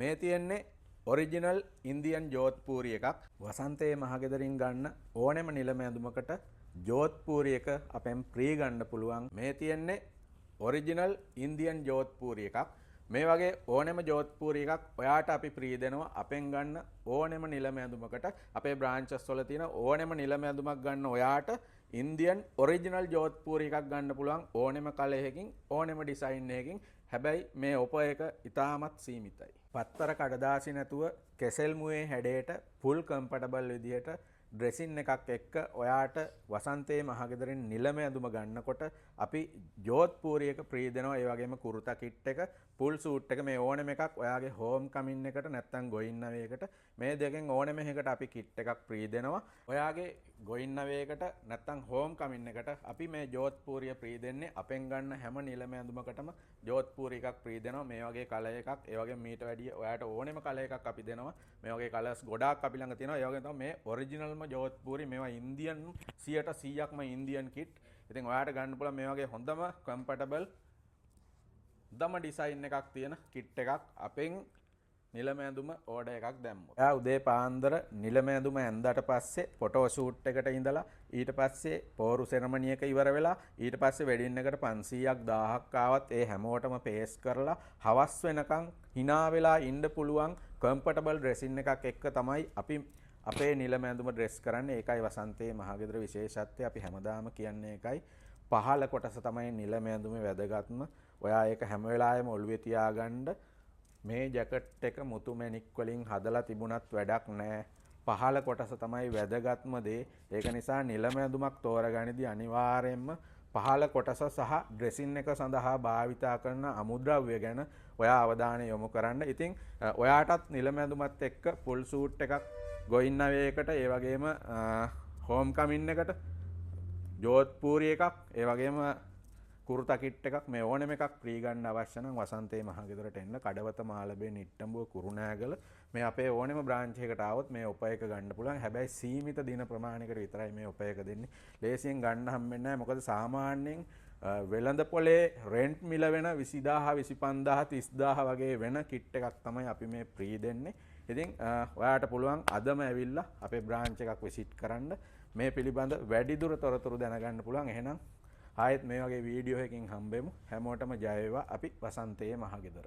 මේ තියෙන්නේ original Indian ජෝධ්පූරි එකක්. වසන්තයේ මහගෙදරින් ගන්න ඕනෙම නිලම ඇඳුමකට ජෝධ්පූරි එක අපෙන් ෆ්‍රී ගන්න පුළුවන්. මේ තියෙන්නේ ඔරිජිනල් ඉන්දියන් ජෝධ්පූරි එකක්. මේ වගේ ඕනෙම ජෝධ්පූරි එකක් ඔයාට අපි ෆ්‍රී දෙනවා. අපෙන් ගන්න ඕනෙම නිලම ඇඳුමකට අපේ බ්‍රාන්චස් වල තියෙන ඕනෙම නිලම ඇඳුමක් ගන්න ඔයාට ඉන්දියන් ඔරිජිනල් ජෝධ්පූරි එකක් ගන්න පුළුවන් ඕනෙම කලයකින් ඕනෙම ඩිසයින් එකකින්. හැබැයි මේ ඔප එක ඉතාමත් සීමිතයි. පත්තර කඩදාසි නැතුව කෙසෙල් මුවේ හැඩයට ෆුල් කම්ෆර්ටබල් විදියට ඩ්‍රෙසින් එකක් එක්ක ඔයාට වසන්තයේ මහගෙදරින් නිලම ඇඳුම ගන්නකොට අපි ජෝධ්පූරි එක ෆ්‍රී දෙනවා. ඒ වගේම කුර්තා කිට් එක, ෆුල් සූට් එක, මේ ඕනෙම එකක් ඔයාගේ හෝම් කමින් එකට නැත්නම් ගොයින් නවයකට මේ දෙකෙන් ඕනෙම එකකට අපි කිට් එකක් ෆ්‍රී දෙනවා. ඔයාගේ ගොයින් නවයකට නැත්නම් හෝම් කමින් එකට අපි මේ ජෝධ්පූරිය ෆ්‍රී දෙන්නේ. අපෙන් ගන්න හැම නිලම ඇඳුමකටම ජෝධ්පූරි එකක් ෆ්‍රී දෙනවා. මේ වගේ කලර් එකක්, ඒ වගේම මීට වැඩිය ඔයාට ඕනෙම කලර් එකක් අපි දෙනවා. මේ වගේ කලර්ස් ගොඩාක් අපි ළඟ තියෙනවා. ඒ වගේම තමයි මේ ඔරිජිනල් ජෝධ්පූරි මේවා ඉන්දියන් 100%ක්ම ඉන්දියන් කිට්. ඉතින් ඔයාට ගන්න පුළුවන් මේ වගේ හොඳම කම්ෆර්ටබල් දම ඩිසයින් එකක් තියෙන කිට් එකක් අපෙන් නිලම ඇඳුම ඕඩර් එකක් දැම්මොත්. එයා උදේ පාන්දර නිලම ඇඳුම ඇඳලා පස්සේ ෆොටෝ ෂූට් එකට ඉඳලා ඊට පස්සේ පෝරු සෙරමනි එක ඉවර වෙලා ඊට පස්සේ වෙඩින් එකට 500ක් 1000ක් ආවත් ඒ හැමෝටම පේස් කරලා හවස් වෙනකන් hina වෙලා ඉන්න පුළුවන් කම්ෆර්ටබල් ඩ්‍රෙසින් එකක් එක්ක තමයි අපි අපේ නිලම ඇඳුම ඩ්‍රෙස් කරන්නේ. ඒකයි වසන්තයේ මහගෙදර විශේෂත්වය. අපි හැමදාම කියන්නේ ඒකයි. පහළ කොටස තමයි නිලම ඇඳුමේ වැදගත්ම. ඔයා ඒක හැම වෙලාවෙම ඔළුවේ තියාගන්න. මේ ජැකට් එක මුතු මැණික් වලින් හදලා තිබුණත් වැඩක් නැහැ. පහළ කොටස තමයි වැදගත්ම දේ. ඒක නිසා නිලම ඇඳුමක් තෝරගනිද්දී අනිවාර්යයෙන්ම පහළ කොටස සහ ඩ්‍රෙසින් එක සඳහා භාවිතා කරන අමුද්‍රව්‍ය ගැන ඔයා අවධානය යොමු කරන්න. ඉතින් ඔයාටත් නිලම ඇඳුමත් එක්ක ෆුල් සූට් එකක් ගොයින් නවයකට, ඒ වගේම හෝම් කමින් එකට ජෝධ්පූරි එකක්, ඒ වගේම කුර්තා කිට් එකක්, මේ ඕනෙම එකක් ෆ්‍රී ගන්න අවශ්‍ය නම් වසන්තයේ මහගෙදරට එන්න. කඩවත මාළඹේ නිට්ටඹුව කුරුණෑගල මේ අපේ ඕනෙම බ්‍රාන්ච් එකකට ආවොත් මේ ඔප එක ගන්න පුළුවන්. හැබැයි සීමිත දින ප්‍රමාණයකට විතරයි මේ ඔප එක දෙන්නේ. ලේසියෙන් ගන්න හම්බෙන්නේ නැහැ. මොකද සාමාන්‍යයෙන් වෙළඳ පොලේ රෙන්ට් මිල වෙන 20000 25000 30000 වගේ වෙන කිට් එකක් තමයි අපි මේ ෆ්‍රී දෙන්නේ. ඉතින් ඔයාට පුළුවන් අදම ඇවිල්ලා අපේ බ්‍රාන්ච් එකක් විසිට් කරන්න. මේ පිළිබඳ වැඩිදුර තොරතුරු දැනගන්න පුළුවන්. එහෙනම් ආයෙත් මේ වගේ වීඩියෝ එකකින් හම්බෙමු. හැමෝටම ජය වේවා. අපි වසන්තයේ මහගෙදර.